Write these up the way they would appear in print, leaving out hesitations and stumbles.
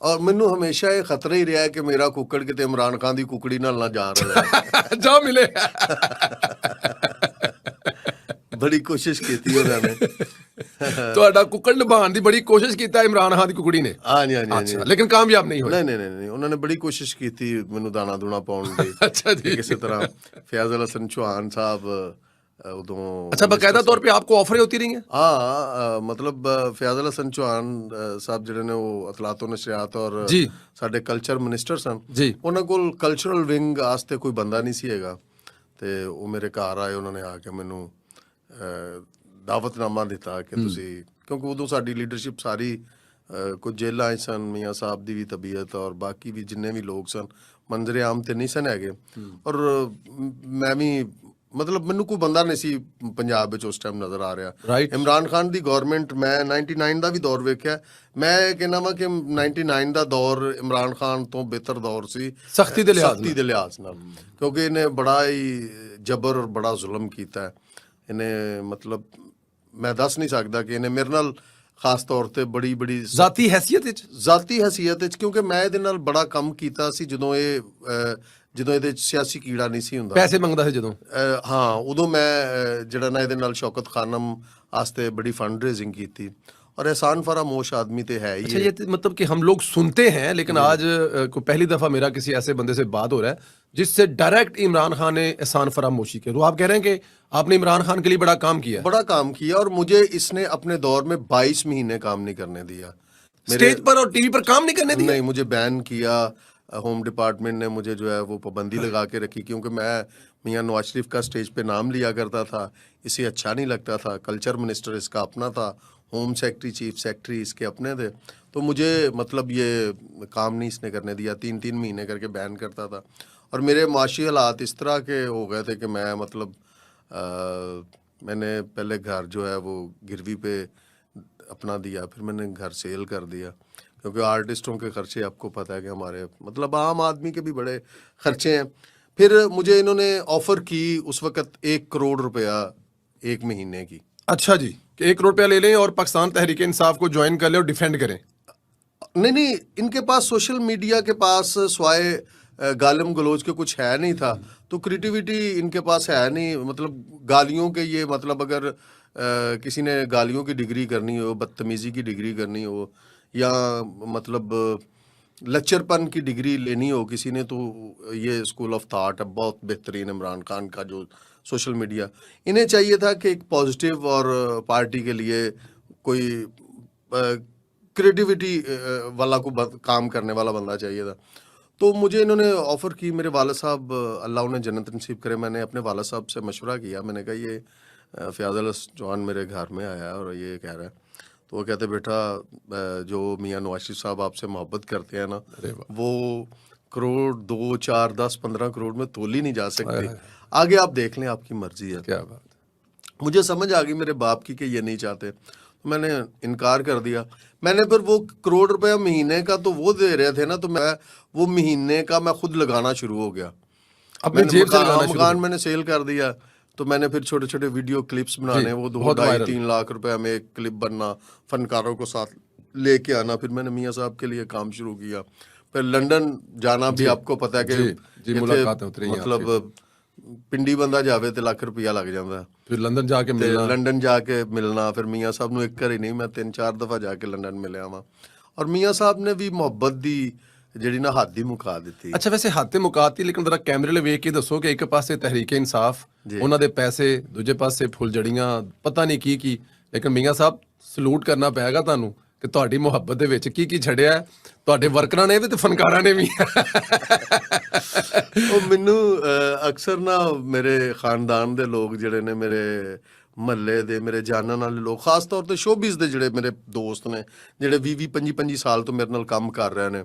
اور مینوں ہمیشہ یہ خطرہ ہی رہا ہے کہ میرا ککڑ کتے عمران خان دی ککڑی نال نہ جا رہا جا ملے بڑی کوشش کیتی انہوں نے ਤੁਹਾਡਾ ਕੁੱਕੜ ਨਿਭਾਉਣ ਦੀ ਬੜੀ ਕੋਸ਼ਿਸ਼ ਕੀਤਾ ਇਮਰਾਨ ਖਾਨ ਦੀ ਕੁਕੜੀ ਨੇ। ہاں جی ہاں جی ہاں جی ਅੱਛਾ, ਲੇਕਿਨ ਕਾਮਯਾਬ ਨਹੀਂ ਹੋਏ। نہیں انہوں نے بڑی کوشش کی تھی مینوں دانا دونا پاؤن دی اچھا جی، کسی طرح فیاض الحسن چوہان صاحب ادوں اچھا باقاعدہ طور پہ آپ کو آفریں ہوتی رہی ہیں؟ ہاں مطلب فیاض الحسن چوہان صاحب جڑے نے وہ اطلاعات و نشریات اور جی ਸਾਡੇ ਕਲਚਰ ਮਿਨਿਸਟਰ ਸਨ ਜੀ ਉਹਨਾਂ ਕੋਲ ਕਲਚਰਲ ਵਿੰਗ ਵਾਸਤੇ ਕੋਈ ਬੰਦਾ ਨਹੀਂ ਸੀ ਹੈਗਾ ਤੇ ਉਹ ਮੇਰੇ ਘਰ ਆਏ ਉਹਨਾਂ ਨੇ ਆ ਕੇ ਮੈਨੂੰ ਦਾਵਤਨਾਮਾ ਦਿੱਤਾ ਕਿ ਤੁਸੀਂ ਕਿਉਂਕਿ ਉਦੋਂ ਸਾਡੀ ਲੀਡਰਸ਼ਿਪ ਸਾਰੀ ਕੁਝ ਜੇਲਾਂ 'ਚ ਸਨ ਮੀਆਂ ਸਾਹਿਬ ਦੀ ਵੀ ਤਬੀਅਤ ਔਰ ਬਾਕੀ ਵੀ ਜਿੰਨੇ ਵੀ ਲੋਕ ਸਨ ਮੰਜ਼ਰ ਆਮ ਤੇ ਨਹੀਂ ਸਨ ਹੈਗੇ ਔਰ ਮੈਂ ਵੀ ਮਤਲਬ ਮੈਨੂੰ ਕੋਈ ਬੰਦਾ ਨਹੀਂ ਸੀ ਪੰਜਾਬ ਵਿੱਚ ਉਸ ਟਾਈਮ ਨਜ਼ਰ ਆ ਰਿਹਾ ਰਾਈਟ। ਇਮਰਾਨ ਖਾਨ ਦੀ ਗਵਰਨਮੈਂਟ ਮੈਂ 99 ਦਾ ਵੀ ਦੌਰ ਵੇਖਿਆ ਮੈਂ ਇਹ ਕਹਿਣਾ ਵਾ ਕਿ 99 ਦਾ ਦੌਰ ਇਮਰਾਨ ਖਾਨ ਤੋਂ ਬਿਹਤਰ ਦੌਰ ਸੀ ਸਖਤੀ ਦੇ ਲਿਹਾਜ਼ ਨਾਲ ਕਿਉਂਕਿ ਇਹਨੇ ਬੜਾ ਹੀ ਜਬਰ ਔਰ ਬੜਾ ਜ਼ੁਲਮ ਕੀਤਾ ਇਹਨੇ ਮਤਲਬ ਮੈਂ ਦੱਸ ਨਹੀਂ ਸਕਦਾ ਕਿ ਇਹਨੇ ਮੇਰੇ ਨਾਲ ਖਾਸ ਤੌਰ ਤੇ ਬੜੀ ذاتی حیثیت ਵਿੱਚ ذاتی حیثیت ਵਿੱਚ ਕਿਉਂਕਿ ਮੈਂ ਇਹਦੇ ਨਾਲ ਬੜਾ ਕੰਮ ਕੀਤਾ ਸੀ ਜਦੋਂ ਇਹਦੇ 'ਚ ਸਿਆਸੀ ਕੀੜਾ ਨਹੀਂ ਸੀ ਹੁੰਦਾ ਪੈਸੇ ਮੰਗਦਾ ਸੀ ਜਦੋਂ ਹਾਂ ਉਦੋਂ ਮੈਂ ਜਿਹੜਾ ਨਾ ਇਹਦੇ ਨਾਲ ਸ਼ੌਕਤ ਖਾਨਮ ਵਾਸਤੇ ਬੜੀ فنڈ ریزنگ ਕੀਤੀ اور احسان فراموش آدمی تو ہے ہی اچھا یہ مطلب کہ ہم لوگ سنتے ہیں لیکن آج کو پہلی دفعہ میرا کسی ایسے بندے سے بات ہو رہا ہے جس سے ڈائریکٹ عمران خان نے احسان فراموشی کی، تو آپ کہہ رہے ہیں کہ آپ نے عمران خان کے لیے بڑا کام کیا اور مجھے اس نے اپنے دور میں 22 مہینے کام نہیں کرنے دیا اسٹیج پر اور ٹی وی پر کام نہیں کرنے دیا؟ نہیں، مجھے بین کیا ہوم ڈپارٹمنٹ نے مجھے جو ہے وہ پابندی لگا کے رکھی کیونکہ میں میاں نواز شریف کا اسٹیج پہ نام لیا کرتا تھا، اسے اچھا نہیں لگتا تھا، کلچر منسٹر اس کا اپنا تھا، ہوم سیکٹری چیف سیکٹری اس کے اپنے تھے، تو مجھے مطلب یہ کام نہیں اس نے کرنے دیا، 3 مہینے کر کے بین کرتا تھا اور میرے معاشی حالات اس طرح کے ہو گئے تھے کہ میں مطلب میں نے پہلے گھر جو ہے وہ گروی پہ اپنا دیا، پھر میں نے گھر سیل کر دیا کیونکہ آرٹسٹوں کے خرچے آپ کو پتہ ہے کہ ہمارے مطلب عام آدمی کے بھی بڑے خرچے ہیں۔ پھر مجھے انہوں نے آفر کی اس وقت 1 کروڑ روپیہ 1 مہینے کی۔ اچھا جی، کہ 1 کروڑ روپیہ لے لیں اور پاکستان تحریک انصاف کو جوائن کر لیں اور ڈیفینڈ کریں؟ نہیں، ان کے پاس سوشل میڈیا کے پاس سوائے گالم گلوچ کے کچھ ہے نہیں تھا، تو کریٹیویٹی ان کے پاس ہے نہیں، مطلب گالیوں کے یہ مطلب اگر کسی نے گالیوں کی ڈگری کرنی ہو، بدتمیزی کی ڈگری کرنی ہو یا مطلب لچر پن کی ڈگری لینی ہو کسی نے، تو یہ اسکول آف تھاٹ ہے بہت بہترین عمران خان کا جو سوشل میڈیا، انہیں چاہیے تھا کہ ایک پازیٹیو اور پارٹی کے لیے کوئی کریٹیویٹی والا کو کام کرنے والا بندہ چاہیے تھا، تو مجھے انہوں نے آفر کی۔ میرے والد صاحب اللہ انہیں جنت نصیب کرے، میں نے اپنے والد صاحب سے مشورہ کیا، میں نے کہا یہ فیاض الحسن چوہان میرے گھر میں آیا ہے اور یہ کہہ رہا ہے، تو وہ کہتے بیٹا جو میاں نواز شریف صاحب آپ سے محبت کرتے ہیں نا، وہ کروڑ 2 4 10 15 کروڑ میں تولی نہیں جا سکتی، آگے آپ دیکھ لیں، آپ کی مرضی ہے۔ کیا بات! مجھے سمجھ آ گئی میرے باپ کی کہ یہ نہیں چاہتے، میں نے انکار کر دیا۔ میں نے پھر وہ 1 کروڑ روپیہ مہینے کا تو وہ دے رہے تھے نا، تو میں وہ مہینے کا میں خود لگانا شروع ہو گیا، اپنی جیب سے لگانا شروع؟ مکان میں نے سیل کر دیا، تو میں نے پھر چھوٹے چھوٹے ویڈیو کلپس بنانے، وہ 2-2.5-3 لاکھ روپے میں ایک کلپ بننا، فنکاروں کو ساتھ لے کے آنا، پھر میں نے میاں صاحب کے لیے کام شروع کیا، پھر لنڈن جانا بھی آپ کو پتہ ہے کہ مطلب پنڈی بندہ جاوے تو لاکھ روپیہ لگ جاتا ہے، پھر لندن جا کے ملنا، پھر میاں صاحب نو ایک گھر ہی نہیں، میں 3-4 دفعہ جا کے لنڈن ملیا ہاں، اور میاں صاحب نے بھی محبت دی جڑی نا حد ہی مکا دیتی۔ اچھا ویسے حد مکاتی، لیکن ذرا کیمرے لے ویکھ کے دسو کہ ایک پاسے تحریک انصاف انہاں دے پیسے، دوجے پاسے پھل جڑیاں پتہ نہیں کی، لیکن میاں صاحب سلوٹ کرنا پائے گا تانوں کہ تہاڈی محبت دے وچ کی چھڑیا ہے، تہاڈے ورکراں نے بھی تے فنکاراں نے بھی۔ مینوں اکثر نا میرے خاندان دے لوگ جڑے نے، میرے محلے دے میرے جانن والے لوگ، خاص طور تے شوبز دے جڑے میرے دوست نے جڑے 20-25 سال تو میرے نال کام کر رہے نے،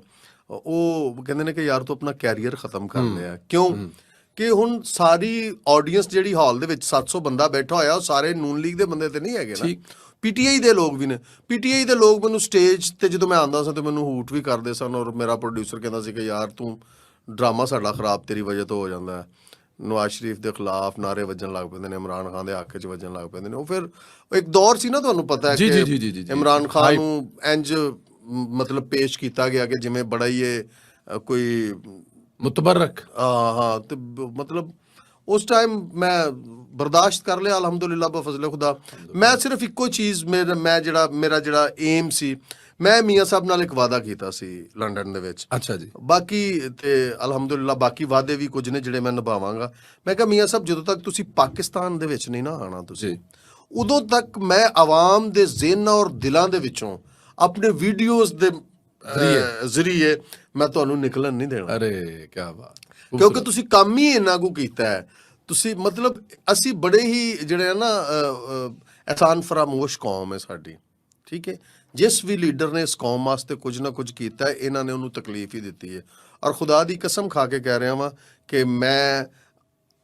وہ کہندے نے کہ یار تو اپنا کیریئر ختم کر لیا، کیوں کہ ہن ساری آڈینس جڑی ہال دے وچ 700 بندہ بیٹھا ہویا، وہ سارے نون لیگ دے بندے تے نہیں ہے نا، پی ٹی آئی دے لوگ بھی نے، پی ٹی آئی دے لوگ مینوں سٹیج تے جدوں میں آندا سا تے مینوں ہوٹ بھی کردے سن، اور میرا پروڈیوسر کہندا سی کہ یار تو ڈرامہ ساڈا خراب تیری وجہ تو ہو جاندا ہے، ਨਵਾਜ਼ ਸ਼ਰੀਫ ਦੇ ਖਿਲਾਫ ਨਾਰੇ ਵੱਜਣ ਲੱਗ ਪੈਂਦੇ ਨੇ, ਇਮਰਾਨ ਖਾਨ ਦੇ ਹੱਕ 'ਚ ਵੱਜਣ ਲੱਗ ਪੈਂਦੇ ਨੇ। ਉਹ ਫਿਰ ਇੱਕ ਦੌਰ ਸੀ ਨਾ, ਤੁਹਾਨੂੰ ਪਤਾ ਹੈ ਜੀ, ਕਿ ਜੀ, ਜੀ, ਜੀ, ਜੀ। ਇਮਰਾਨ ਖਾਨ ਨੂੰ ਇੰਜ ਮਤਲਬ ਪੇਸ਼ ਕੀਤਾ ਗਿਆ ਕਿ ਜਿਵੇਂ ਬੜਾ ਹੀ ਇਹ ਕੋਈ ਮੁਤਬਰਕ। ਹਾਂ, ਤੇ ਮਤਲਬ ਉਸ ਟਾਈਮ ਮੈਂ ਬਰਦਾਸ਼ਤ ਕਰ ਲਿਆ ਅਲਹਮਦੁਲਿਲਾ ਬਫਜ਼ਲ ਖੁਦਾ। ਮੈਂ ਸਿਰਫ ਇੱਕੋ ਚੀਜ਼ ਮੇਰਾ ਜਿਹੜਾ ਏਮ ਸੀ, ਮੈਂ ਮੀਆਂ ਸਾਹਿਬ ਨਾਲ ਇੱਕ ਵਾਅਦਾ ਕੀਤਾ ਸੀ ਲੰਡਨ ਦੇ ਵਿੱਚ। ਅੱਛਾ ਜੀ। ਬਾਕੀ ਤੇ ਅਲਹਮਦੁਲਿਲਾ ਬਾਕੀ ਵਾਅਦੇ ਵੀ ਕੁਝ ਨੇ ਜਿਹੜੇ ਮੈਂ ਨਿਭਾਵਾਂਗਾ। ਮੈਂ ਕਿਹਾ ਮੀਆਂ ਸਾਹਿਬ ਜਦੋਂ ਤੱਕ ਤੁਸੀਂ ਪਾਕਿਸਤਾਨ ਦੇ ਵਿੱਚ ਨਹੀਂ ਨਾ ਆਣਾ ਤੁਸੀਂ, ਉਦੋਂ ਤੱਕ ਮੈਂ ਆਵਾਮ ਦੇ ਜ਼ਿਹਨਾਂ ਔਰ ਦਿਲਾਂ ਦੇ ਵਿੱਚੋਂ ਆਪਣੇ ਵੀਡੀਓਜ਼ ਦੇ ਜ਼ਰੀਏ ਮੈਂ ਤੁਹਾਨੂੰ ਨਿਕਲਣ ਨਹੀਂ ਦੇਣਾ। ਅਰੇ ਕੀ ਬਾਤ। ਕਿਉਂਕਿ ਤੁਸੀਂ ਕੰਮ ਹੀ ਇੰਨਾ ਕੁ ਕੀਤਾ ਹੈ। ਤੁਸੀਂ ਮਤਲਬ ਅਸੀਂ ਬੜੇ ਹੀ ਜਿਹੜੇ ਆ ਨਾ ਅਹਿਸਾਨ ਫਰਾਮੋਸ਼ ਕੌਮ ਹੈ ਸਾਡੀ, ਠੀਕ ਹੈ। ਜਿਸ ਵੀ ਲੀਡਰ ਨੇ ਇਸ ਕੌਮ ਵਾਸਤੇ ਕੁਝ ਨਾ ਕੁਝ ਕੀਤਾ ਹੈ, ਇਹਨਾਂ ਨੇ ਉਹਨੂੰ ਤਕਲੀਫ ਹੀ ਦਿੱਤੀ ਹੈ। ਔਰ ਖੁਦਾ ਦੀ ਕਸਮ ਖਾ ਕੇ ਕਹਿ ਰਿਹਾ ਵਾਂ ਕਿ ਮੈਂ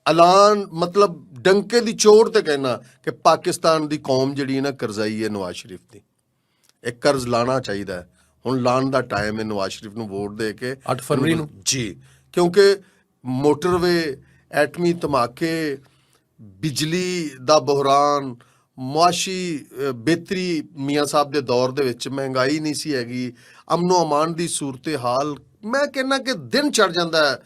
ਐਲਾਨ ਮਤਲਬ ਡੰਕੇ ਦੀ ਚੋਟ ਤੇ ਕਹਿਣਾ ਕਿ ਪਾਕਿਸਤਾਨ ਦੀ ਕੌਮ ਜਿਹੜੀ ਹੈ ਨਾ ਕਰਜ਼ਾਈ ਹੈ ਨਵਾਜ਼ ਸ਼ਰੀਫ ਦੀ। ਇੱਕ ਕਰਜ਼ ਲਾਣਾ ਚਾਹੀਦਾ ਹੈ, ਹੁਣ ਲਾਣ ਦਾ ਟਾਈਮ ਹੈ ਨਵਾਜ਼ ਸ਼ਰੀਫ ਨੂੰ ਵੋਟ ਦੇ ਕੇ 8 ਫਰਵਰੀ ਨੂੰ ਜੀ। ਕਿਉਂਕਿ ਮੋਟਰਵੇ, ਐਟਮੀ ਧਮਾਕੇ, ਬਿਜਲੀ ਦਾ ਬੁਹਰਾਨ, ਮੁਆਸ਼ੀ ਬਿਹਤਰੀ ਮੀਆਂ ਸਾਹਿਬ ਦੇ ਦੌਰ ਦੇ ਵਿੱਚ ਮਹਿੰਗਾਈ ਨਹੀਂ ਸੀ ਹੈਗੀ, ਅਮਨੋ ਅਮਾਨ ਦੀ ਸੂਰਤ ਹਾਲ। ਮੈਂ ਕਹਿੰਦਾ ਕਿ ਦਿਨ ਚੜ ਜਾਂਦਾ ਹੈ।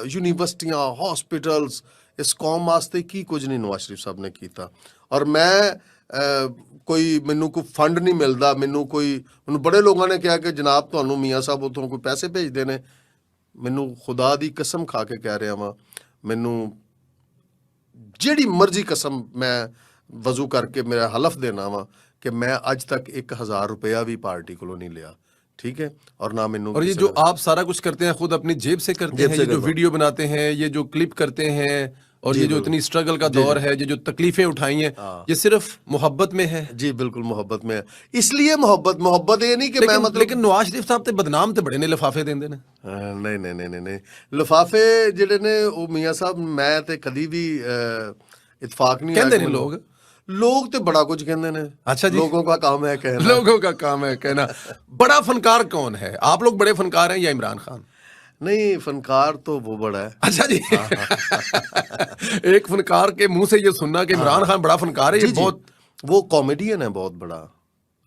ਯੂਨੀਵਰਸਿਟੀਆਂ, ਹਸਪੀਟਲਸ, ਇਸ ਕੌਮ ਵਾਸਤੇ ਕੀ ਕੁਝ ਨਹੀਂ ਨਵਾਜ਼ ਸ਼ਰੀਫ ਸਾਹਿਬ ਨੇ ਕੀਤਾ। ਔਰ ਮੈਂ ਕੋਈ ਮੈਨੂੰ ਕੋਈ ਫੰਡ ਨਹੀਂ ਮਿਲਦਾ, ਮੈਨੂੰ ਬੜੇ ਲੋਕਾਂ ਨੇ ਕਿਹਾ ਕਿ ਜਨਾਬ ਤੁਹਾਨੂੰ ਮੀਆਂ ਸਾਹਿਬ ਉੱਥੋਂ ਕੋਈ ਪੈਸੇ ਭੇਜਦੇ ਨੇ। ਮੈਨੂੰ ਖੁਦਾ ਦੀ ਕਸਮ ਖਾ ਕੇ ਕਹਿ ਰਿਹਾ ਵਾਂ, ਮੈਨੂੰ ਜਿਹੜੀ ਮਰਜ਼ੀ ਕਸਮ ਮੈਂ ਵਜ਼ੂ ਕਰਕੇ ਮੇਰਾ ਹਲਫ ਦੇਣਾ ਵਾ کہ میں آج تک 1000 روپیہ بھی پارٹی کو نہیں لیا, ٹھیک ہے, اور نہ میں. اور یہ جو آپ سارا کچھ کرتے ہیں خود اپنی جیب سے کرتے ہیں, یہ جو ویڈیو بناتے ہیں, یہ جو کلپ کرتے ہیں, اور یہ جو اتنی اسٹرگل کا دور ہے, یہ جو تکلیفیں اٹھائی ہیں, یہ صرف محبت میں ہے. جی بالکل محبت میں ہے, اس لیے محبت یہ نہیں کہ میں مطلب. لیکن نواز شریف صاحب تے بدنام تے بڑے نے لفافے دیندے نے. نہیں لفافے جڑے نے وہ میاں صاحب میں تے کدی بھی اتفاق نہیں کہندے نے لوگ تے بڑا کچھ کہندے نے. اچھا جی, لوگوں کا کام ہے کہنا. لوگوں کا کام ہے کہنا. بڑا فنکار کون ہے؟ آپ لوگ بڑے فنکار ہیں یا عمران خان؟ نہیں فنکار تو وہ بڑا ہے. اچھا جی, ایک فنکار کے منہ سے یہ سننا کہ عمران خان بڑا فنکار ہے, یہ بہت. وہ کامیڈین ہے بہت بڑا,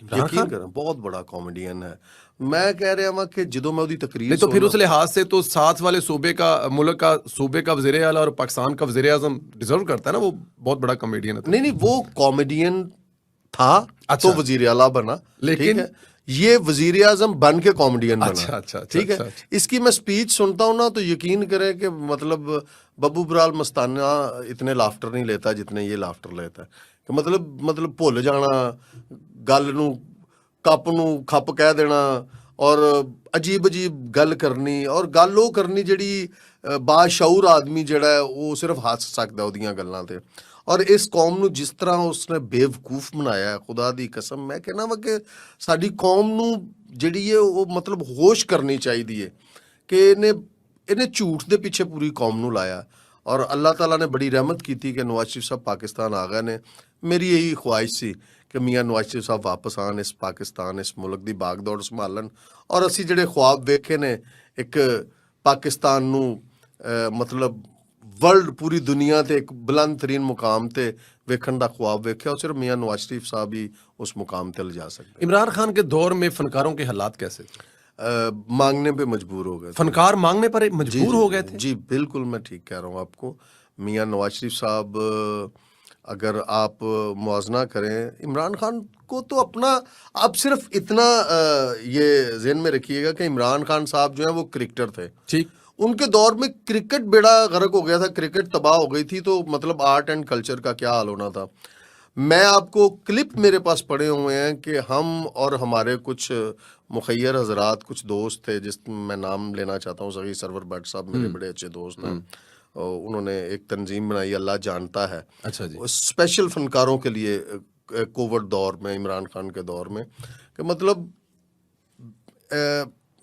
یقین کریں بہت بڑا کامیڈین ہے. میں کہہ رہا ہوں کہ جدوں میں دی تقریر نہیں تو پھر اس لحاظ سے تو ساتھ والے صوبے کا ملک کا صوبے کا وزیر اعلیٰ اور پاکستان کا وزیر اعظم ڈیزرو کرتا ہے نا, وہ بہت بڑا کامیڈین ہے. نہیں وہ کامیڈین تھا تو وزیر اعلیٰ بنا, لیکن یہ وزیر اعظم بن کے کامیڈین بنا. ٹھیک ہے, اس کی میں سپیچ سنتا ہوں نا تو یقین کرے کہ مطلب ببو برال مستانہ اتنے لافٹر نہیں لیتا جتنے یہ لافٹر لیتا ہے. کہ مطلب بھول جانا, گل نو کپ نو کھپ کہہ دینا, اور عجیب گل کرنی, اور گل وہ کرنی جڑی باشعور آدمی جڑا ہے وہ صرف ہس سکتا اودیاں گلاں تے. اور اس قوم نو جس طرح اس نے بے وقوف بنایا ہے, خدا دی قسم میں کہنا وا کہ ساری قوم نو جڑی ہے وہ مطلب ہوش کرنی چاہیے کہ انہیں جھوٹ دے پیچھے پوری قوم نو لایا. اور اللہ تعالیٰ نے بڑی رحمت کی تھی کہ نواز شریف صاحب پاکستان آ گئے نے. میری یہی خواہش سی کہ میاں نواز شریف صاحب واپس آن, اس پاکستان اس ملک دی باغ دوڑ سنبھالن, اور اسی جڑے خواب ویکھے نے ایک پاکستان نو مطلب ورلڈ پوری دنیا تے ایک بلند ترین مقام تے ویکھن دا خواب ویکھیا, اور صرف میاں نواز شریف صاحب ہی اس مقام تے لے جا سکتے. عمران خان کے دور میں فنکاروں کے حالات کیسے تھے؟ مانگنے پہ مجبور ہو گئے. فنکار مانگنے پر مجبور ہو گئے تھے. جی بالکل میں ٹھیک کہہ رہا ہوں آپ کو. میاں نواز شریف صاحب اگر آپ موازنہ کریں عمران خان کو تو اپنا, آپ صرف اتنا یہ ذہن میں رکھیے گا کہ عمران خان صاحب جو ہیں وہ کرکٹر تھے. ٹھیک, ان کے دور میں کرکٹ بیڑا غرق ہو گیا تھا, کرکٹ تباہ ہو گئی تھی, تو مطلب آرٹ اینڈ کلچر کا کیا حال ہونا تھا. میں آپ کو کلپ میرے پاس پڑے ہوئے ہیں کہ ہم اور ہمارے کچھ مخیر حضرات, کچھ دوست تھے جس میں نام لینا چاہتا ہوں, صغیر سرور بٹ صاحب میرے بڑے اچھے دوست ہیں, انہوں نے ایک تنظیم بنائی اللہ جانتا ہے. اچھا جی, اسپیشل فنکاروں کے لیے کووڈ دور میں, عمران خان کے دور میں, کہ مطلب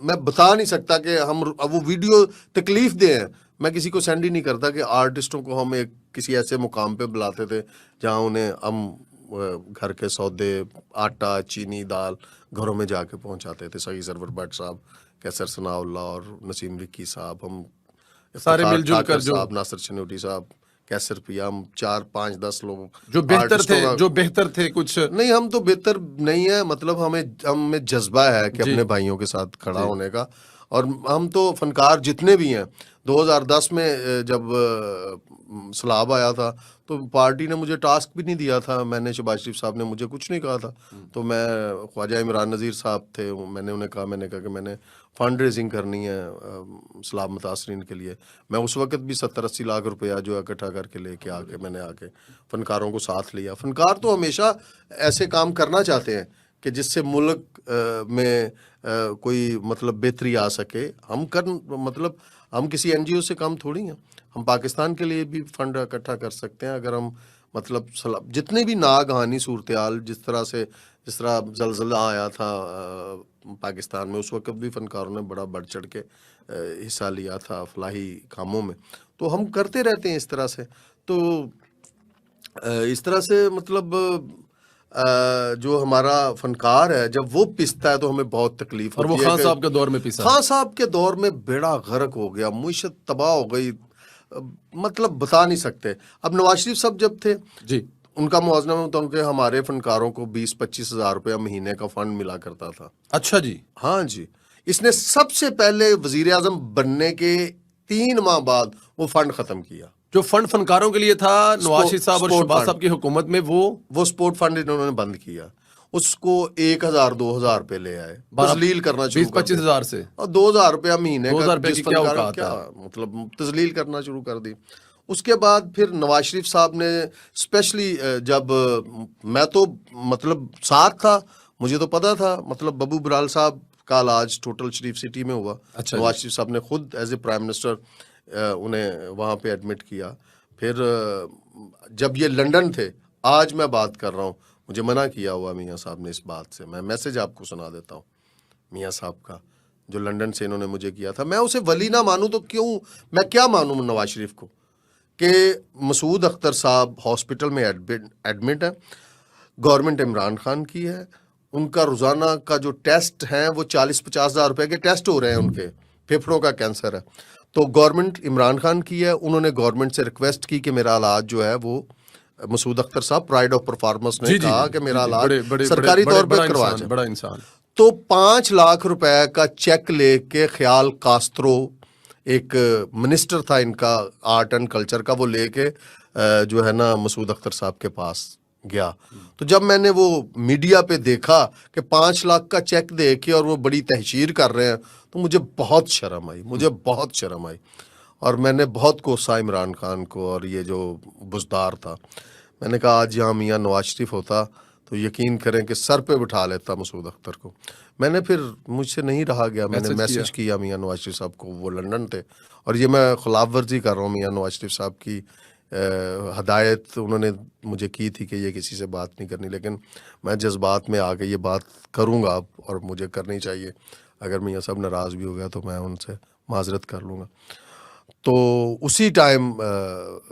میں بتا نہیں سکتا کہ ہم وہ ویڈیو تکلیف دے ہیں. میں کسی کو سینڈ ہی نہیں کرتا کہ آرٹسٹوں کو ہم ایک کسی ایسے مقام پہ بلاتے تھے جہاں انہیں ہم گھر کے سودے, آٹا, چینی, دال گھروں میں جا کے پہنچاتے تھے. صغیر سرور بٹ صاحب, کیسر ثناء اللہ اور نسیم رکی صاحب, ہم سارے مل جل کر جو صاحب، ناصر چنوٹی صاحب، کیسر پیا، ہم 4 5 10 لوگ جو بہتر تھے کچھ نہیں، ہم تو بہتر نہیں ہے، مطلب ہمیں جذبہ ہے کہ اپنے بھائیوں کے ساتھ کھڑا ہونے کا، اور ہم تو فنکار جتنے بھی ہیں 2010 میں جب سیلاب آیا تھا تو پارٹی نے مجھے ٹاسک بھی نہیں دیا تھا، میں نے شہباز شریف صاحب نے مجھے کچھ نہیں کہا تھا، تو میں خواجہ عمران نذیر صاحب تھے، میں نے انہیں کہا کہ میں نے فنڈ ریزنگ کرنی ہے سیلاب متاثرین کے لیے، میں اس وقت بھی 70-80 لاکھ روپیہ جو ہے اکٹھا کر کے لے کے میں نے آ کے فنکاروں کو ساتھ لیا۔ فنکار تو ہمیشہ ایسے کام کرنا چاہتے ہیں کہ جس سے ملک میں کوئی مطلب بہتری آ سکے، ہم کسی این جی او سے کم تھوڑی ہیں، ہم پاکستان کے لیے بھی فنڈ اکٹھا کر سکتے ہیں اگر ہم مطلب جتنے بھی ناگہانی صورتحال، جس طرح زلزلہ آیا تھا پاکستان میں، اس وقت بھی فنکاروں نے بڑا بڑھ چڑھ کے حصہ لیا تھا فلاحی کاموں میں، تو ہم کرتے رہتے ہیں اس طرح سے۔ تو اس طرح سے مطلب جو ہمارا فنکار ہے جب وہ پستا ہے تو ہمیں بہت تکلیف اور وہ ہوتی ہے۔ خان صاحب کے دور میں پیسا، خان صاحب کے دور میں بیڑا غرق ہو گیا، معیشت تباہ ہو گئی، مطلب بتا نہیں سکتے۔ اب نواز شریف صاحب جب تھے جی ان کا موازنہ میں تو کہ ہمارے فنکاروں کو 20-25 ہزار روپیہ مہینے کا فنڈ ملا کرتا تھا۔ اچھا جی، ہاں جی، اس نے سب سے پہلے وزیر اعظم بننے کے 3 ماہ بعد وہ فنڈ ختم کیا۔ جو فنڈ فنکاروں کے لیے تھا نواز شریف صاحب اور سپورٹ شہباز فنڈ، صاحب کی حکومت میں، وہ سپورٹ فنڈ انہوں نے بند کیا، اس کو 1000-2000 روپے لے آئے، تذلیل کرنا شروع کر 20-25 ہزار سے، اور 2000 روپیہ مہینے 2000 کا روپے کی کیا فنکار اوقات کیا ہے؟ مطلب تذلیل کرنا شروع کر دی۔ اس کے بعد پھر نواز شریف صاحب نے اسپیشلی جب میں تو مطلب ساتھ تھا، مجھے تو پتا تھا، مطلب ببو برال صاحب کا علاج ٹوٹل شریف سٹی میں ہوا، نواز شریف صاحب نے خود ایز اے پرائم منسٹر انہیں وہاں پہ ایڈمٹ کیا۔ پھر جب یہ لنڈن تھے، آج میں بات کر رہا ہوں، مجھے منع کیا ہوا میاں صاحب نے اس بات سے، میں میسج آپ کو سنا دیتا ہوں میاں صاحب کا جو لنڈن سے انہوں نے مجھے کیا تھا۔ میں اسے ولی نہ مانوں تو میں کیا مانوں نواز شریف کو، کہ مسعود اختر صاحب ہاسپٹل میں ایڈمٹ ہیں، گورنمنٹ عمران خان کی ہے، ان کا روزانہ کا جو ٹیسٹ ہیں وہ 40-50 ہزار روپے کے ٹیسٹ ہو رہے ہیں، ان کے پھیپھڑوں کا کینسر ہے، تو گورنمنٹ عمران خان کی ہے، انہوں نے گورنمنٹ سے ریکویسٹ کی کہ میرا علاج جو ہے وہ مسعود اختر صاحب پرائڈ آف پرفارمنس نے کہا کہ میرا علاج سرکاری طور پہ کروا جائے، بڑا انسان، تو 5 لاکھ روپے کا چیک لے کے خیال کاسترو ایک منسٹر تھا ان کا آرٹ اینڈ کلچر کا، وہ لے کے جو ہے نا مسعود اختر صاحب کے پاس گیا۔ تو جب میں نے وہ میڈیا پہ دیکھا کہ 5 لاکھ کا چیک دے کے اور وہ بڑی تحشیر کر رہے ہیں، تو مجھے بہت شرم آئی، اور میں نے بہت کوسا عمران خان کو اور یہ جو بزدار تھا۔ میں نے کہا آج یہاں میاں نواز شریف ہوتا تو یقین کریں کہ سر پہ بٹھا لیتا مسعود اختر کو۔ میں نے پھر مجھ سے نہیں رہا گیا، میں نے میسج کیا میاں نواز شریف صاحب کو، وہ لنڈن تھے، اور یہ میں خلاف ورزی کر رہا ہوں میاں نواز شریف صاحب کی ہدایت انہوں نے مجھے کی تھی کہ یہ کسی سے بات نہیں کرنی، لیکن میں جذبات میں آ کے یہ بات کروں گا اب، اور مجھے کرنی چاہیے، اگر میاں صاحب ناراض بھی ہو گیا تو میں ان سے معذرت کر لوں گا۔ تو اسی ٹائم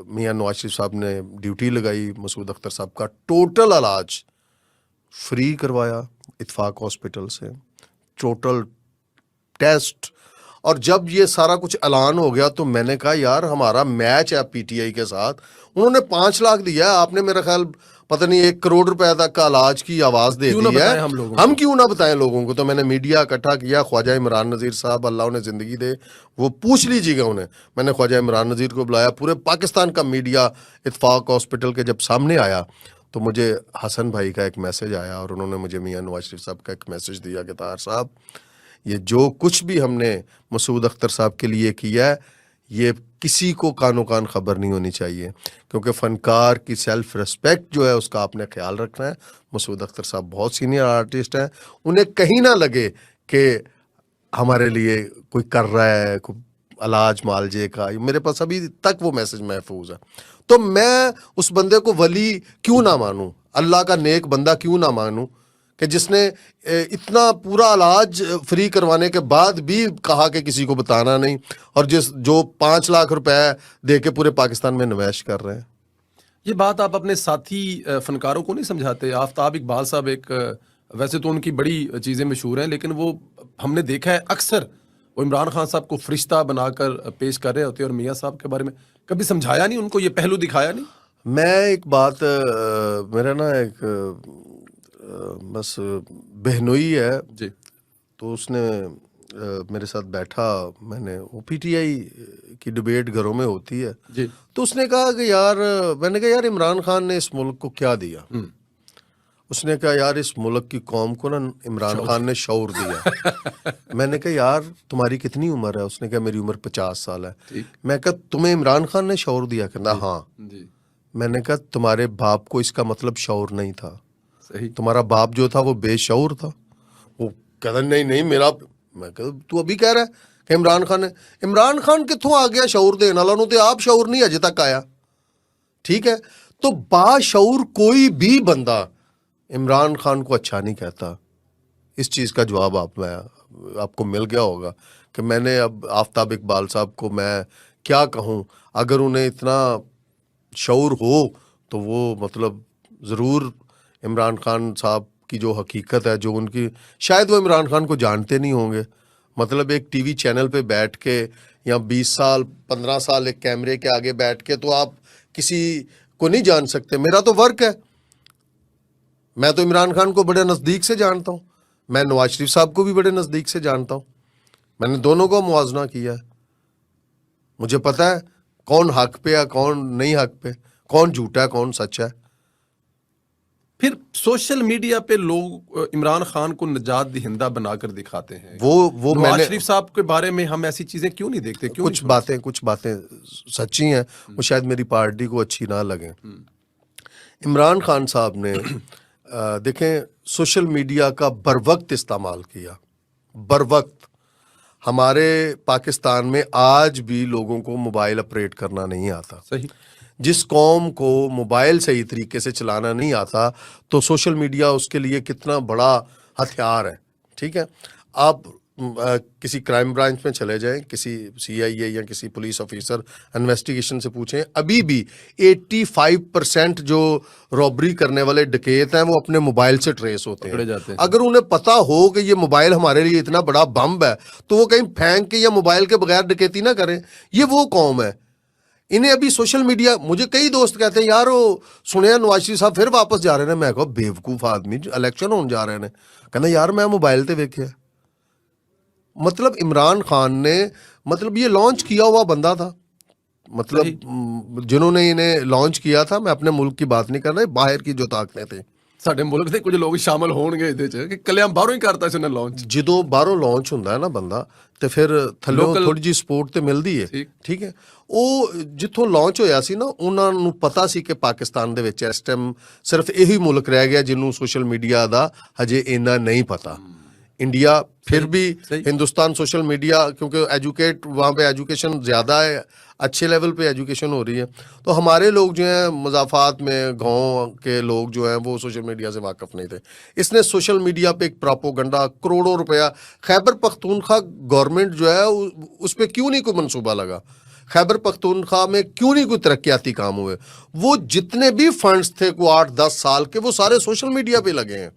میاں نواز شریف صاحب نے ڈیوٹی لگائی، مسعود اختر صاحب کا ٹوٹل علاج فری کروایا اتفاق ہاسپٹل سے، ٹوٹل ٹیسٹ، اور جب یہ سارا کچھ اعلان ہو گیا تو میں نے کہا یار ہمارا میچ ہے پی ٹی آئی کے ساتھ، انہوں نے 5 لاکھ دیا ہے، آپ نے میرا خیال پتہ نہیں 1 کروڑ روپے تک کا علاج کی آواز دے دی ہے، ہم کیوں نہ بتائیں لوگوں کو۔ تو میں نے میڈیا اکٹھا کیا، خواجہ عمران نذیر صاحب اللہ انہیں زندگی دے، وہ پوچھ لیجیے گا انہیں، میں نے خواجہ عمران نذیر کو بلایا، پورے پاکستان کا میڈیا اتفاق ہاسپٹل کے جب سامنے آیا تو مجھے حسن بھائی کا ایک میسج آیا، اور انہوں نے مجھے میاں نواز شریف صاحب کا ایک میسج دیا کہ طاہر صاحب یہ جو کچھ بھی ہم نے مسعود اختر صاحب کے لیے کیا ہے، یہ کسی کو کانو کان خبر نہیں ہونی چاہیے، کیونکہ فنکار کی سیلف ریسپیکٹ جو ہے اس کا آپ نے خیال رکھنا ہے۔ مسعود اختر صاحب بہت سینئر آرٹسٹ ہیں، انہیں کہیں نہ لگے کہ ہمارے لیے کوئی کر رہا ہے کوئی علاج معالجے کا، میرے پاس ابھی تک وہ میسج محفوظ ہے۔ تو میں اس بندے کو ولی کیوں نہ مانوں، اللہ کا نیک بندہ کیوں نہ مانوں، کہ جس نے اتنا پورا علاج فری کروانے کے بعد بھی کہا کہ کسی کو بتانا نہیں، اور جو 5 لاکھ روپے دے کے پورے پاکستان میں نمائش کر رہے ہیں۔ یہ بات آپ اپنے ساتھی فنکاروں کو نہیں سمجھاتے؟ آفتاب اقبال صاحب ایک، ویسے تو ان کی بڑی چیزیں مشہور ہیں، لیکن وہ ہم نے دیکھا ہے اکثر وہ عمران خان صاحب کو فرشتہ بنا کر پیش کر رہے ہوتے ہیں اور میاں صاحب کے بارے میں کبھی سمجھایا نہیں ان کو, یہ پہلو دکھایا نہیں؟ میں ایک بات میرا نا ایک بس بہنوئی ہے جی تو اس نے میرے ساتھ بیٹھا, میں نے وہ پی ٹی آئی کی ڈبیٹ گھروں میں ہوتی ہے, جی تو اس نے کہا کہ یار, میں نے کہا یار عمران خان نے اس ملک کو کیا دیا؟ اس نے کہا یار اس ملک کی قوم کو نا عمران خان نے شعور دیا. میں نے کہا یار تمہاری کتنی عمر ہے؟ اس نے کہا میری عمر 50 سال ہے. میں کہا تمہیں عمران خان نے شعور دیا؟ کہنا ہاں. جی میں نے کہا تمہارے باپ کو اس کا مطلب شعور نہیں تھا, صحیح. تمہارا باپ جو تھا وہ بے شعور تھا. وہ کہتا نہیں میرا, میں کہا تو ابھی کہہ رہا ہے کہ عمران خان نے, عمران خان کتوں آ گیا شعور دین والا نو, تے آپ شعور نہیں اجے تک آیا. ٹھیک ہے, تو باشعور کوئی بھی بندہ عمران خان کو اچھا نہیں کہتا. اس چیز کا جواب آپ کو مل گیا ہوگا کہ میں نے اب آفتاب اقبال صاحب کو میں کیا کہوں. اگر انہیں اتنا شعور ہو تو وہ مطلب ضرور عمران خان صاحب کی جو حقیقت ہے, جو ان کی, شاید وہ عمران خان کو جانتے نہیں ہوں گے. مطلب ایک ٹی وی چینل پہ بیٹھ کے یا 20 سال 15 سال ایک کیمرے کے آگے بیٹھ کے تو آپ کسی کو نہیں جان سکتے. میرا تو ورک ہے, میں تو عمران خان کو بڑے نزدیک سے جانتا ہوں, میں نواز شریف صاحب کو بھی بڑے نزدیک سے جانتا ہوں. میں نے دونوں کو موازنہ کیا ہے. مجھے پتہ ہے کون حق پہ ہے, کون نہیں حق پہ, کون جھوٹا ہے, کون سچ ہے. پھر سوشل میڈیا پہ لوگ عمران خان کو نجات دہندہ بنا کر دکھاتے ہیں. وہ میں نواز نے شریف صاحب کے بارے میں ہم ایسی چیزیں کیوں نہیں دیکھتے؟ کیوں کچھ باتیں سچی ہیں, وہ شاید میری پارٹی کو اچھی نہ لگیں. عمران خان صاحب نے دیکھیں سوشل میڈیا کا بر وقت استعمال کیا, بر وقت. ہمارے پاکستان میں آج بھی لوگوں کو موبائل آپریٹ کرنا نہیں آتا. صحیح. جس قوم کو موبائل صحیح طریقے سے چلانا نہیں آتا تو سوشل میڈیا اس کے لیے کتنا بڑا ہتھیار ہے. ٹھیک ہے, آپ کسی کرائم برانچ میں چلے جائیں, کسی سی آئی اے یا کسی پولیس آفیسر انویسٹیگیشن سے پوچھیں, ابھی بھی 85% جو رابری کرنے والے ڈکیت ہیں وہ اپنے موبائل سے ٹریس ہوتے ہیں. اگر انہیں پتا ہو کہ یہ موبائل ہمارے لیے اتنا بڑا بم ہے تو وہ کہیں پھینک کے یا موبائل کے بغیر ڈکیتی نہ کریں. یہ وہ قوم ہے. انہیں ابھی سوشل میڈیا, مجھے کئی دوست کہتے ہیں یار وہ سنیا نواز شریف صاحب پھر واپس جا رہے ہیں. میں کہا بیوقوف آدمی, الیکشن ہونے جا رہے ہیں, کہنا یار میں موبائل تے ویکھیا. مطلب عمران خان نے مطلب یہ لانچ کیا ہوا بندہ تھا. مطلب جنہوں نے انہیں لانچ کیا تھا, میں اپنے ملک کی بات نہیں کر رہا, باہر کی جو طاقتیں تھیں, ਸਾਡੇ ਮੁਲਕ ਦੇ ਕੁਝ ਲੋਕ ਸ਼ਾਮਲ ਹੋਣਗੇ ਇਹਦੇ ਚ ਕਿ ਕੱਲਿਆਂ ਬਾਹਰੋਂ ਹੀ ਕਰਤਾ ਸੀ ਉਹਨੇ ਲਾਂਚ. ਜਦੋਂ ਬਾਹਰੋਂ ਲਾਂਚ ਹੁੰਦਾ ਹੈ ਨਾ ਬੰਦਾ ਤੇ ਫਿਰ ਥੱਲੋਂ ਥੋੜੀ ਜਿਹੀ ਸਪੋਰਟ ਤੇ ਮਿਲਦੀ ਹੈ. ਠੀਕ ਹੈ, ਉਹ ਜਿੱਥੋਂ ਲਾਂਚ ਹੋਇਆ ਸੀ ਨਾ ਉਹਨਾਂ ਨੂੰ ਪਤਾ ਸੀ ਕਿ ਪਾਕਿਸਤਾਨ ਦੇ ਵਿੱਚ ਇਸ ਟਾਈਮ ਸਿਰਫ ਇਹੀ ਮੁਲਕ ਰਹਿ ਗਿਆ ਜਿਹਨੂੰ ਸੋਸ਼ਲ ਮੀਡੀਆ ਦਾ ਹਜੇ ਇੰਨਾ ਨਹੀਂ ਪਤਾ. انڈیا پھر بھی ہندوستان سوشل میڈیا کیونکہ وہاں پہ ایجوکیشن زیادہ ہے, اچھے لیول پہ ایجوکیشن ہو رہی ہے, تو ہمارے لوگ جو ہیں مضافات میں گاؤں کے لوگ جو ہیں وہ سوشل میڈیا سے واقف نہیں تھے. اس نے سوشل میڈیا پہ ایک پراپوگنڈا, کروڑوں روپیہ, خیبر پختونخوا گورنمنٹ جو ہے اس پہ کیوں نہیں کوئی منصوبہ لگا, خیبر پختونخوا میں کیوں نہیں کوئی ترقیاتی کام ہوئے. وہ جتنے بھی فنڈز تھے کو 8-10 سال کے, وہ سارے سوشل میڈیا پہ لگے ہیں.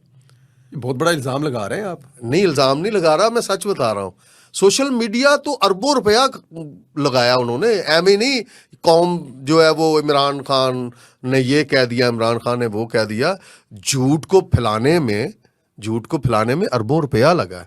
بہت بڑا الزام لگا رہے ہیں آپ. نہیں, الزام نہیں لگا رہا, میں سچ بتا رہا ہوں. سوشل میڈیا تو اربوں روپیہ لگایا انہوں نے, ایم ہی نہیں قوم جو ہے وہ عمران خان نے یہ کہہ دیا, عمران خان نے وہ کہہ دیا. جھوٹ کو پھیلانے میں اربوں روپیہ لگا ہے.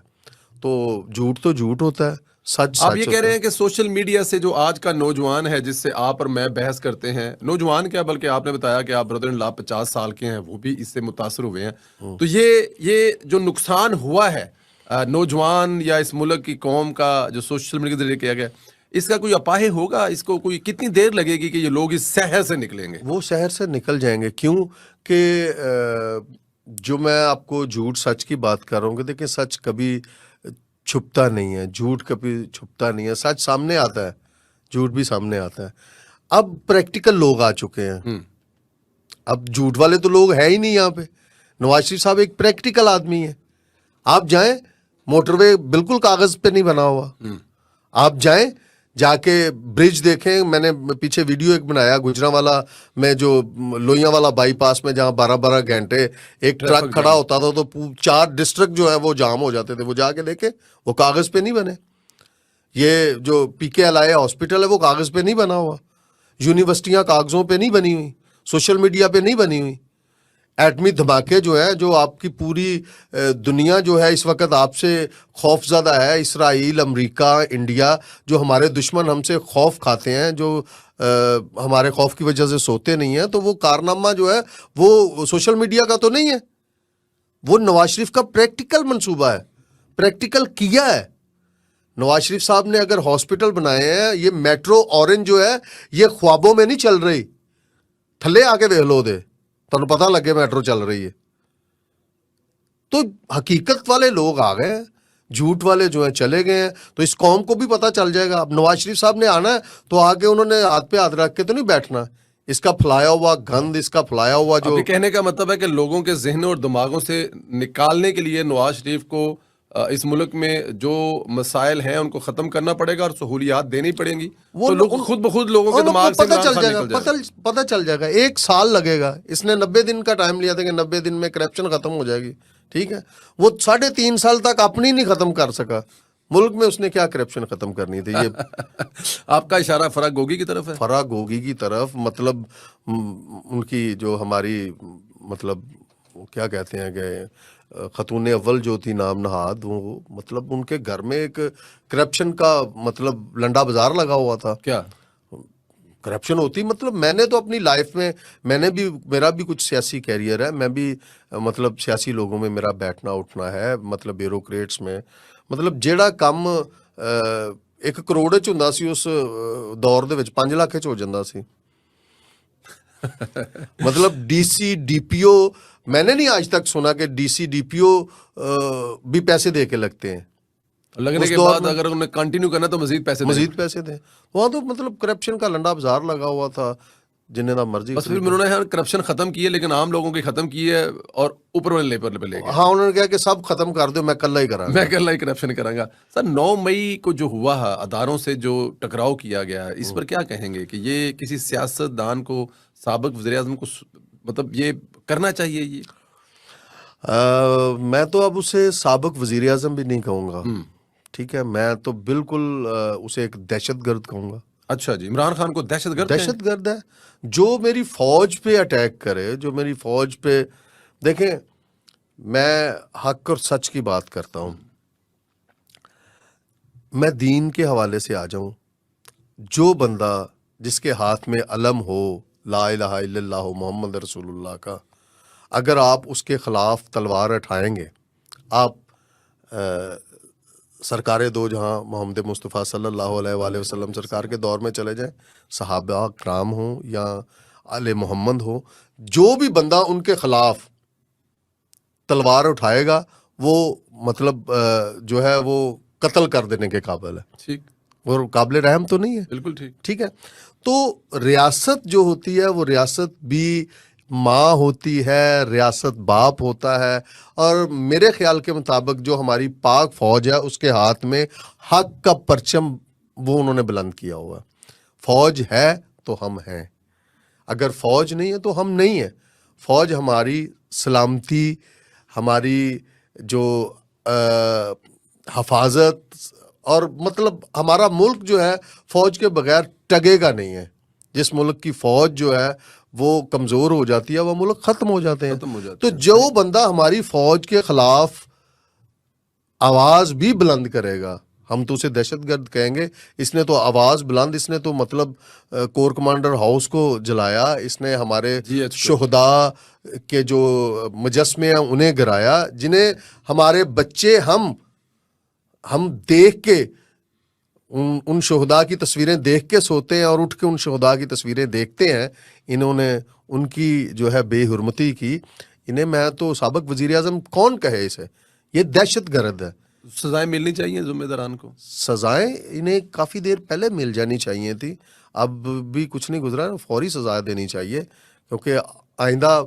تو جھوٹ ہوتا ہے, سچ آپ یہ کہہ رہے ہیں کہ سوشل میڈیا سے جو آج کا نوجوان ہے جس سے آپ اور میں بحث کرتے ہیں, نوجوان کیا بلکہ آپ نے بتایا کہ آپ برادر ان لا 50 سال کے ہیں, وہ بھی اس سے متاثر ہوئے ہیں. تو یہ جو نقصان ہوا ہے نوجوان یا اس ملک کی قوم کا جو سوشل میڈیا کے ذریعے کیا گیا, اس کا کوئی اپاہے ہوگا؟ اس کو کوئی کتنی دیر لگے گی کہ یہ لوگ اس شہر سے نکلیں گے؟ وہ شہر سے نکل جائیں گے. کیوں کہ جو میں آپ کو جھوٹ سچ کی بات کر رہا ہوں کہ دیکھیں سچ کبھی چھپتا نہیں ہے, جھوٹ کبھی چھپتا نہیں ہے, سچ سامنے آتا ہے, جھوٹ بھی سامنے آتا ہے. اب پریکٹیکل لوگ آ چکے ہیں, اب جھوٹ والے تو لوگ ہیں ہی نہیں یہاں پہ. نواز شریف صاحب ایک پریکٹیکل آدمی ہے. آپ جائیں, موٹر وے بالکل کاغذ پہ نہیں بنا ہوا, آپ جائیں جا کے برج دیکھیں. میں نے پیچھے ویڈیو ایک بنایا گجرانوالا میں, جو لوہیاں والا بائی پاس میں جہاں 12 گھنٹے ایک ٹرک کھڑا ہوتا تھا تو 4 ڈسٹرکٹ جو ہے وہ جام ہو جاتے تھے. وہ جا کے دیکھیں, وہ کاغذ پہ نہیں بنے. یہ جو پی کے ایل آئی ہاسپٹل ہے وہ کاغذ پہ نہیں بنا ہوا, یونیورسٹیاں کاغذوں پہ نہیں بنی ہوئی, سوشل میڈیا پہ نہیں بنی ہوئی. ایٹمی دھماکے جو ہے, جو آپ کی پوری دنیا جو ہے اس وقت آپ سے خوف زدہ ہے, اسرائیل, امریکہ, انڈیا, جو ہمارے دشمن ہم سے خوف کھاتے ہیں, جو ہمارے خوف کی وجہ سے سوتے نہیں ہیں, تو وہ کارنامہ جو ہے وہ سوشل میڈیا کا تو نہیں ہے, وہ نواز شریف کا پریکٹیکل منصوبہ ہے, پریکٹیکل کیا ہے. نواز شریف صاحب نے اگر ہاسپٹل بنائے ہیں, یہ میٹرو اورنج جو ہے یہ خوابوں میں نہیں چل رہی, تھلے آ کے دیکھ لو دے تو پتہ لگے میٹرو چل رہی ہے. تو حقیقت والے لوگ آ گئے ہیں, جھوٹ والے جو ہیں چلے گئے ہیں, تو اس قوم کو بھی پتہ چل جائے گا. اب نواز شریف صاحب نے آنا ہے تو آگے انہوں نے ہاتھ پہ ہاتھ رکھ کے تو نہیں بیٹھنا, اس کا پھلایا ہوا گند, اس کا پھلایا ہوا جو یہ کہنے کا مطلب ہے کہ لوگوں کے ذہنوں اور دماغوں سے نکالنے کے لیے نواز شریف کو اس ملک میں جو مسائل ہیں ان کو ختم کرنا پڑے گا اور سہولیات دینی پڑیں گی, تو لوگ خود بخود لوگوں کے دماغ سے پتہ چل عمران جائے خان گا, نکل جائے گا. پتہ چل جائے گا. 1 سال لگے گا, اس نے 90 دن کا ٹائم لیا تھا کہ 90 دن میں کرپشن ختم ہو جائے گی, ٹھیک ہے. وہ 3.5 سال تک اپنی نہیں ختم کر سکا. ملک میں اس نے کیا کرپشن ختم کرنی تھی؟ یہ آپ کا اشارہ فرح گوگی کی طرف ہے. فرح گوگی کی طرف, مطلب ان کی جو ہماری مطلب کیا کہتے ہیں کہ خاتون اول جو تھی نام نہاد, وہ مطلب ان کے گھر میں ایک کرپشن کا مطلب لنڈا بازار لگا ہوا تھا. کیا کرپشن ہوتی, مطلب میں نے تو اپنی لائف میں, میں نے بھی, میرا بھی کچھ سیاسی کیریئر ہے, میں بھی مطلب سیاسی لوگوں میں میرا بیٹھنا اٹھنا ہے, مطلب بیوروکریٹس میں, مطلب جیڑا کم 1 کروڑ ਚ ਹੁੰਦਾ ਸੀ ਉਸ ਦੌਰ ਦੇ ਵਿੱਚ 5 ਲੱਖ ਚ ਹੋ ਜਾਂਦਾ ਸੀ. مطلب ڈی سی ڈی پی او, میں نے نہیں آج تک سنا کہ ڈی سی ڈی پی او بھی پیسے دے کے لگتے ہیں. لگنے کے بعد اگر انہیں کنٹینیو کرنا تو مزید پیسے دیں. وہاں تو مطلب کرپشن کا لنڈا بازار لگا ہوا تھا, جنہیں نہ مرضی. بس پھر انہوں نے کرپشن ختم کی ہے, لیکن عام لوگوں کی ختم کی ہے اور اوپر والے لیول پہ لے گئے. ہاں, انہوں نے کہا کہ سب ختم کر دو, میں کل ہی کراں گا, میں کل ہی کرپشن کراں گا. سر 9 مئی کو جو ہوا ہے, اداروں سے جو ٹکراؤ کیا گیا, اس پر کیا کہیں گے کہ یہ کسی سیاست دان کو, سابق وزیر اعظم کو مطلب یہ کرنا چاہیے؟ یہ میں تو اب اسے سابق وزیر اعظم بھی نہیں کہوں گا, ٹھیک ہے, میں تو بالکل اسے ایک دہشت گرد کہوں گا. اچھا جی, عمران خان کو دہشت گرد ہے. جو میری فوج پہ اٹیک کرے, جو میری فوج پہ, دیکھیں میں حق اور سچ کی بات کرتا ہوں, میں دین کے حوالے سے آ جاؤں, جو بندہ جس کے ہاتھ میں علم ہو لا الہ الا اللہ محمد رسول اللہ کا, اگر آپ اس کے خلاف تلوار اٹھائیں گے, آپ سرکار دو جہاں محمد مصطفیٰ صلی اللہ علیہ وآلہ وسلم سرکار کے دور میں چلے جائیں, صحابہ کرام ہوں یا آل محمد ہو, جو بھی بندہ ان کے خلاف تلوار اٹھائے گا وہ مطلب جو ہے وہ قتل کر دینے کے قابل ہے. ٹھیک, وہ قابل رحم تو نہیں ہے. بالکل ٹھیک ہے. تو ریاست جو ہوتی ہے وہ ریاست بھی ماں ہوتی ہے, ریاست باپ ہوتا ہے, اور میرے خیال کے مطابق جو ہماری پاک فوج ہے اس کے ہاتھ میں حق کا پرچم وہ انہوں نے بلند کیا ہوا. فوج ہے تو ہم ہیں, اگر فوج نہیں ہے تو ہم نہیں ہیں. فوج ہماری سلامتی, ہماری جو حفاظت, اور مطلب ہمارا ملک جو ہے فوج کے بغیر ٹگے گا نہیں ہے. جس ملک کی فوج جو ہے وہ کمزور ہو جاتی ہے وہ ملک ختم ہو جاتے ہیں. تو جو بندہ ہماری فوج کے خلاف آواز بھی بلند کرے گا, ہم تو اسے دہشت گرد کہیں گے. اس نے تو آواز بلند, اس نے تو مطلب کور کمانڈر ہاؤس کو جلایا, اس نے ہمارے شہداء کے جو مجسمے ہیں انہیں گرایا, جنہیں ہمارے بچے ہم دیکھ کے ان شہداء کی تصویریں دیکھ کے سوتے ہیں اور اٹھ کے ان شہداء کی تصویریں دیکھتے ہیں. انہوں نے ان کی جو ہے بے حرمتی کی. انہیں میں تو سابق وزیر اعظم کون کہے اسے, یہ دہشت گرد ہے. سزائیں ملنی چاہیے ذمہ داران کو, سزائیں انہیں کافی دیر پہلے مل جانی چاہیے تھی, اب بھی کچھ نہیں گزرا, فوری سزا دینی چاہیے. کیونکہ آئندہ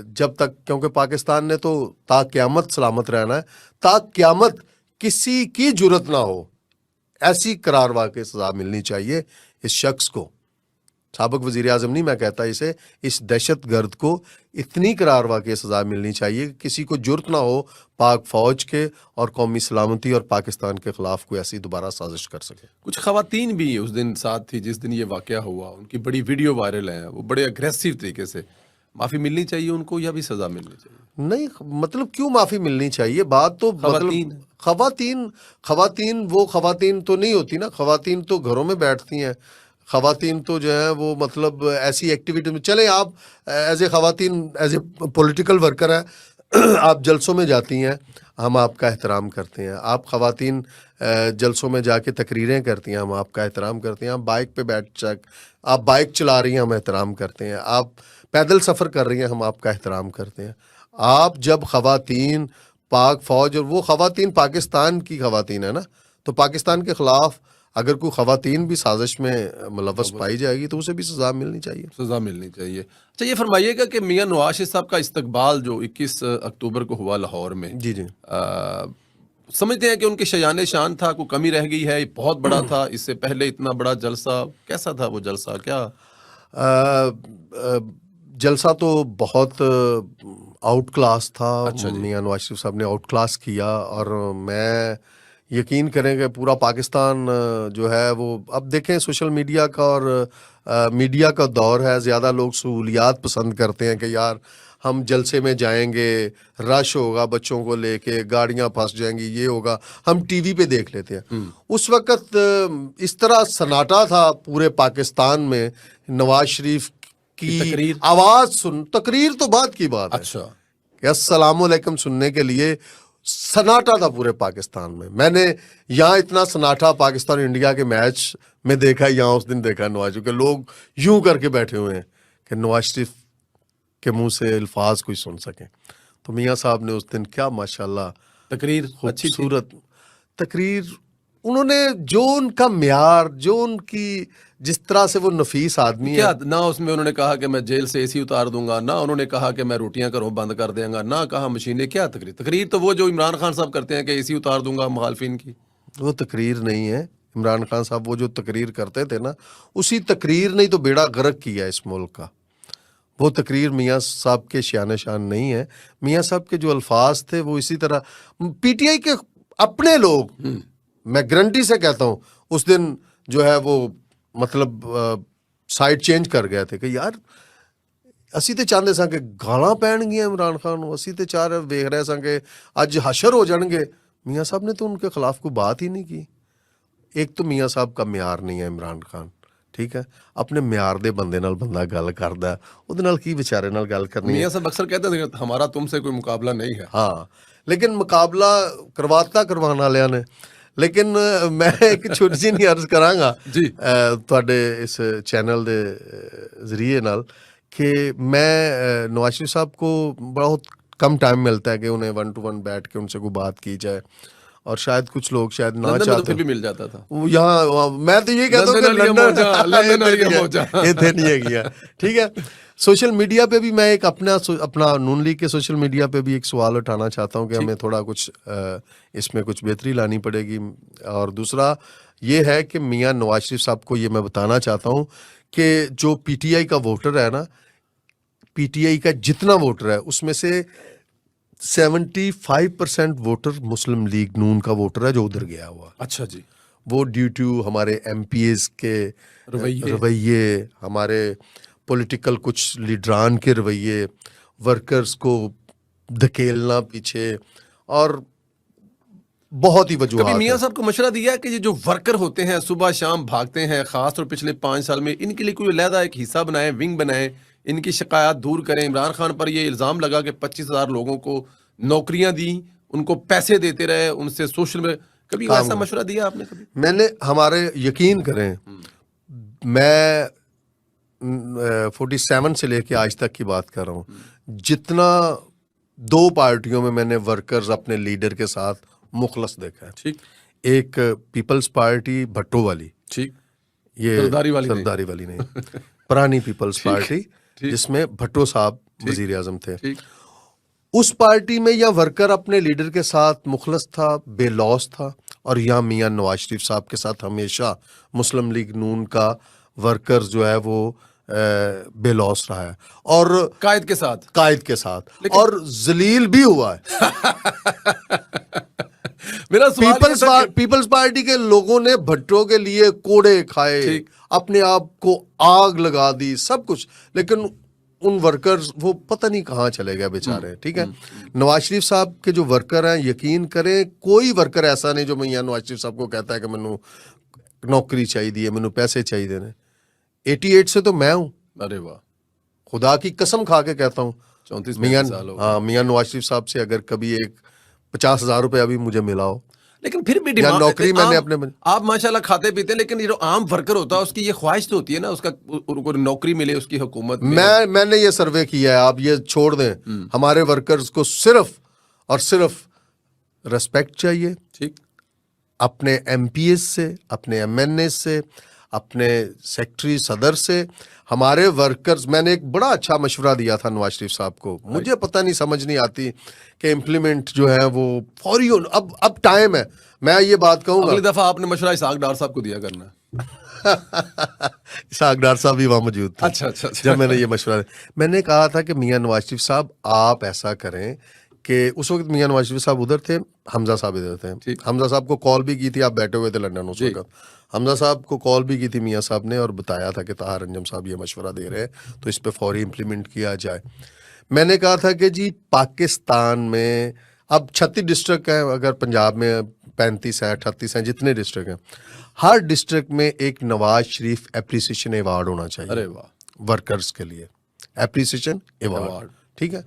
جب تک, کیونکہ پاکستان نے تو تا قیامت سلامت رہنا ہے, تا قیامت کسی کی جرت نہ ہو, ایسی قرار واقع سزا ملنی چاہیے اس شخص کو. سابق وزیر اعظم نہیں میں کہتا اسے، اس دہشت گرد کو اتنی قرار واقعی سزا ملنی چاہیے کہ کسی کو جرت نہ ہو پاک فوج کے اور قومی سلامتی اور پاکستان کے خلاف کوئی ایسی دوبارہ سازش کر سکے۔ کچھ خواتین بھی اس دن ساتھ تھی جس دن یہ واقعہ ہوا، ان کی بڑی ویڈیو وائرل ہے، وہ بڑے اگریسو طریقے سے، معافی ملنی چاہیے ان کو یا بھی سزا ملنی چاہیے؟ نہیں مطلب کیوں معافی ملنی چاہیے؟ بات تو خواتین خواتین وہ خواتین تو نہیں ہوتی نا، خواتین تو گھروں میں بیٹھتی ہیں، خواتین تو جو ہیں وہ مطلب ایسی ایکٹیویٹی میں چلیں، آپ ایز اے خواتین ایز اے پولیٹیکل ورکر ہیں، آپ جلسوں میں جاتی ہیں، ہم آپ کا احترام کرتے ہیں، آپ خواتین جلسوں میں جا کے تقریریں کرتی ہیں، ہم آپ کا احترام کرتے ہیں، آپ بائک پہ آپ بائک چلا رہی ہیں، ہم احترام کرتے ہیں، آپ پیدل سفر کر رہی ہیں، ہم آپ کا احترام کرتے ہیں۔ آپ جب خواتین پاک فوج، اور وہ خواتین پاکستان کی خواتین ہے نا، تو پاکستان کے خلاف اگر کوئی خواتین بھی سازش میں ملوث پائی جائے گی تو اسے بھی سزا ملنی چاہیے۔ سزا ملنی چاہیے۔ اچھا یہ فرمائیے گا کہ میاں نواز شریف صاحب کا استقبال جو 21 اکتوبر کو ہوا لاہور میں، جی جی، سمجھتے ہیں کہ ان کے شایان شان تھا، کوئی کمی رہ گئی ہے؟ بہت بڑا تھا، اس سے پہلے اتنا بڑا جلسہ کیسا تھا؟ وہ جلسہ کیا جلسہ تو بہت آؤٹ کلاس تھا۔ اچھا جی۔ میاں نواز شریف صاحب نے آؤٹ کلاس کیا، اور میں یقین کریں کہ پورا پاکستان جو ہے وہ، اب دیکھیں سوشل میڈیا کا اور میڈیا کا دور ہے، زیادہ لوگ سہولیات پسند کرتے ہیں کہ یار ہم جلسے میں جائیں گے، رش ہوگا بچوں کو لے کے، گاڑیاں پھنس جائیں گی، یہ ہوگا، ہم ٹی وی پہ دیکھ لیتے ہیں۔ اس وقت اس طرح سناٹا تھا پورے پاکستان میں، نواز شریف کی تقریر، آواز تقریر تو بعد کی بات ہے اچھا کہ السلام علیکم سننے کے لیے سناٹا تھا پورے پاکستان میں۔ میں نے یہاں اتنا سناٹا پاکستان انڈیا کے میچ میں دیکھا، یہاں اس دن دیکھا نواز شریف کے لوگ یوں کر کے بیٹھے ہوئے ہیں کہ نواز شریف کے منہ سے الفاظ کوئی سن سکیں۔ تو میاں صاحب نے اس دن کیا ماشاءاللہ تقریر اچھی تھی، خوبصورت تقریر، انہوں نے جو ان کا معیار، جو ان کی جس طرح سے وہ نفیس آدمی ہے، کیا نہ اس میں انہوں نے کہا کہ میں جیل سے اے سی اتار دوں گا، نہ انہوں نے کہا کہ میں روٹیاں گھروں بند کر دیں گا، نہ کہا مشینیں، کیا تقریر تو وہ جو عمران خان صاحب کرتے ہیں کہ اے سی اتار دوں گا مخالفین کی۔ وہ تقریر نہیں ہے۔ عمران خان صاحب وہ جو تقریر کرتے تھے نا، اسی تقریر نے تو بیڑا غرق کیا اس ملک کا۔ وہ تقریر میاں صاحب کے شان شان نہیں ہے۔ میاں صاحب کے جو الفاظ تھے وہ اسی طرح پی ٹی آئی کے اپنے لوگ، میں گارنٹی سے کہتا ہوں، اس دن جو ہے وہ مطلب سائڈ چینج کر گئے تھے کہ یار اسی تے چاہتے ساں کہ گالاں پہن گیا عمران خان نو، اسی تے چاہ رہے ویکھ رہے ساں کہ اج حشر ہو جان گے۔ میاں صاحب نے تو ان کے خلاف کوئی بات ہی نہیں کی۔ ایک تو میاں صاحب کا معیار نہیں ہے عمران خان، ٹھیک ہے، اپنے معیار دے بندے نال بندہ گل کردا ہے، اودے نال کی بیچارے نال گل کرنی ہے۔ میاں صاحب اکثر کہتے تھے کہ ہمارا تم سے کوئی مقابلہ نہیں ہے، ہاں، لیکن مقابلہ کروانا والے نے۔ لیکن میں ایک چھوٹی سی نہیں عرض کراں گا جی تواڈے اس چینل دے ذریعے نال کہ میں نواز شریف صاحب کو بہت کم ٹائم ملتا ہے کہ انہیں 1 to 1 بیٹھ کے ان سے کوئی بات کی جائے، اور شاید کچھ لوگ شاید نہ لندن میں تو چاہتے پھر بھی مل جاتا تھا۔ یہاں میں تو یہ کہتا ہوں کہ لندن والی موجہ اتنے نہیں ہے گیا، ٹھیک ہے۔ سوشل میڈیا پہ بھی میں ایک اپنا نون لیگ کے سوشل میڈیا پہ بھی ایک سوال اٹھانا چاہتا ہوں کہ ہمیں تھوڑا کچھ اس میں کچھ بہتری لانی پڑے گی۔ اور دوسرا یہ ہے کہ میاں نواز شریف صاحب کو یہ میں بتانا چاہتا ہوں کہ جو پی ٹی آئی کا ووٹر ہے نا، پی ٹی آئی کا جتنا ووٹر ہے اس میں سے 75% ووٹر مسلم لیگ نون کا ووٹر ہے جو ادھر گیا ہوا۔ اچھا جی، وہ ڈیو ٹو ہمارے ایم پی ایز کے رویے، ہمارے پولیٹیکل کچھ لیڈران کے رویے، ورکرز کو دھکیلنا پیچھے، اور بہت ہی کبھی وجوہات میاں ہیں۔ صاحب کو مشورہ دیا کہ یہ جو ورکر ہوتے ہیں صبح شام بھاگتے ہیں، خاص طور پچھلے 5 سال میں، ان کے لیے کوئی علیحدہ ایک حصہ بنائیں، ونگ بنائیں، ان کی شکایات دور کریں؟ عمران خان پر یہ الزام لگا کہ 25,000 لوگوں کو نوکریاں دیں، ان کو پیسے دیتے رہے، ان سے سوشل میں، کبھی ایسا مشورہ دیا آپ نے کبھی؟ میں نے، ہمارے یقین کریں، میں 47 سے لے کے آج تک کی بات کر رہا ہوں، جتنا 2 پارٹیوں میں نے ورکرز اپنے لیڈر کے ساتھ مخلص دیکھا ہے۔ ٹھیک، ایک پیپلز پارٹی بھٹو والی، ٹھیک، یہ سرداری والی نہیں، پرانی پیپلز پارٹی جس میں بھٹو صاحب وزیر اعظم تھے، اس پارٹی میں یا ورکر اپنے لیڈر کے ساتھ مخلص تھا، بے لوث تھا، اور یہاں میاں نواز شریف صاحب کے ساتھ ہمیشہ مسلم لیگ نون کا ورکرز جو ہے وہ بے لوس رہا ہے اور قائد کے ساتھ قائد کے ساتھ اور ذلیل بھی ہوا ہے. میرا سوال یہ تھا کہ پیپلز پارٹی کے لوگوں نے بھٹو کے لیے کوڑے کھائے, اپنے آپ کو آگ لگا دی, سب کچھ, لیکن ان ورکرز وہ پتہ نہیں کہاں چلے گئے بیچارے. ٹھیک ہے, نواز شریف صاحب کے جو ورکر ہیں, یقین کریں کوئی ورکر ایسا نہیں جو میاں نواز شریف صاحب کو کہتا ہے کہ مینوں نوکری چاہیے, مینوں پیسے چاہیے نے. 88 سے تو میں ہوں, ارے واہ, خدا کی قسم کھا کے کہتا ہوں. 34 سال ہو گئے. ہاں, میاں نواز شریف صاحب سے اگر کبھی ایک 50,000 روپے ابھی مجھے ملا ہو, لیکن پھر بھی یا ڈیمانڈ, نوکری میں نے اپنے آپ ماشاءاللہ کھاتے پیتے, لیکن یہ جو عام ورکر ہوتا ہے اس کی یہ خواہش تو ہوتی ہے نا, اس کا کو نوکری ملے, اس کی حکومت ملے. میں نے یہ سروے کیا ہے, آپ یہ چھوڑ دیں, ہمارے ورکرز کو صرف اور صرف ریسپیکٹ چاہیے, ٹھیک, اپنے ایم پی ایس سے, اپنے ایم این اے سے, اپنے سیکٹری صدر سے. ہمارے ورکرز, میں نے ایک بڑا اچھا مشورہ دیا تھا نواز شریف صاحب کو, مجھے پتہ نہیں سمجھ نہیں آتی کہ امپلیمنٹ جو ہے وہ فوری, اب ٹائم ہے. میں یہ بات کہوں گا, اگلی دفعہ آپ نے مشورہ اسحاق ڈار صاحب کو دیا کرنا. اسحاق ڈار صاحب بھی وہاں موجود تھے اچھا جب میں نے یہ مشورہ دیا. میں نے کہا تھا کہ میاں نواز شریف صاحب آپ ایسا کریں کہ اس وقت میاں نواز شریف صاحب ادھر تھے, حمزہ صاحب ادھر تھے. حمزہ صاحب کو کال بھی کی تھی, آپ بیٹھے ہوئے تھے لندن اس وقت. حمزہ صاحب کو کال بھی کی تھی میاں صاحب نے, اور بتایا تھا کہ طاہر انجم صاحب یہ مشورہ دے رہے ہیں تو اس پہ فوری امپلیمنٹ کیا جائے. میں نے کہا تھا کہ جی پاکستان میں اب 36 ڈسٹرکٹ ہیں, اگر پنجاب میں 35 ہیں 38 ہیں, جتنے ڈسٹرکٹ ہیں, ہر ڈسٹرکٹ میں ایک نواز شریف اپریسیشن ایوارڈ ہونا چاہیے. ارے واہ, ورکرز کے لیے اپریسیشن ایوارڈ. ٹھیک ہے,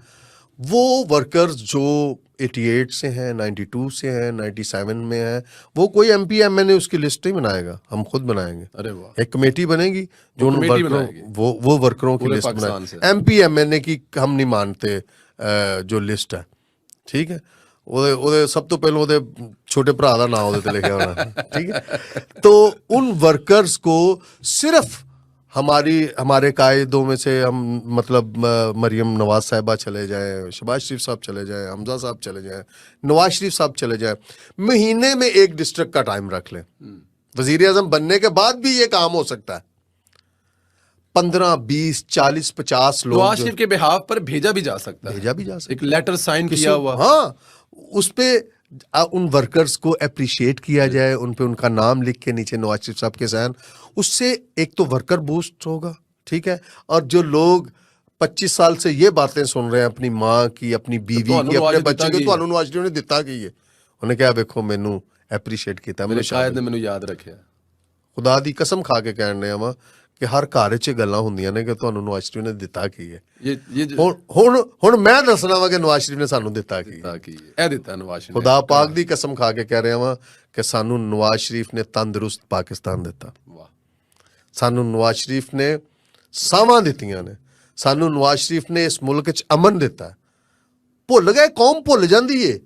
وہ ورکرز جو 88 سے ہیں, 92 سے ہیں, 97 میں ہیں, وہ کوئی ایم پی ایم این اے اس کی لسٹ نہیں بنائے گا, ہم خود بنائیں گے. ارے واہ, ایک کمیٹی بنے گی جو وہ ورکروں کی لسٹ بنائے. ایم پی ایم این اے کی ہم نہیں مانتے جو لسٹ ہے. ٹھیک ہے, سب تو پہلے وہ چھوٹے برا کا نام وہ لکھا ہونا. ٹھیک ہے, تو ان ورکرز کو صرف ہمارے قائدوں میں سے ہم, مطلب مریم نواز صاحبہ چلے جائیں, شہباز شریف صاحب چلے جائیں, حمزہ صاحب چلے جائیں, نواز شریف صاحب چلے جائیں, مہینے میں ایک ڈسٹرکٹ کا ٹائم رکھ لیں. وزیر اعظم بننے کے بعد بھی یہ کام ہو سکتا ہے. 15 20 40 50 لوگ نواز شریف کے بہاف پر بھیجا بھی جا سکتا ہے, بھیجا بھی جا سکتا ہے, ایک لیٹر سائن کیا ہوا. ہاں, اس پہ ان ورکرز کو اپریشیٹ کیا جائے, ان پہ ان کا نام لکھ کے نیچے نواز شریف صاحب کے ذہن, اس سے ایک تو ورکر بوسٹ ہوگا. ٹھیک ہے, اور جو لوگ 25 سال سے یہ باتیں سن رہے ہیں اپنی ماں کی, اپنی بیوی کی, اپنے بچے کی, تو نواز شریف نے دیتا کی ہے, انہیں کیا دیکھو مینوں اپریشیٹ کیتا, میرے شاید نے مینوں یاد رکھیا. خدا دی قسم کھا کے کہن رہے ہاں کہ ہر گھر 'چ گلاں ہوندیاں نے کہ تانوں نواز شریف نے دیتا کی ہے. ہن میں دسنا وا کہ نواز شریف نے سانوں دیتا کی ہے. خدا پاک دی قسم کھا کے کہہ رہے ہاں کہ سانوں نواز شریف نے تندرست پاکستان دیتا. سانوں نواز شریف نے ساواں دتیاں نے, سانوں نواز شریف نے اس ملک 'چ امن دیتا ہے. بھل گئے, قوم بھل جاندی ہے.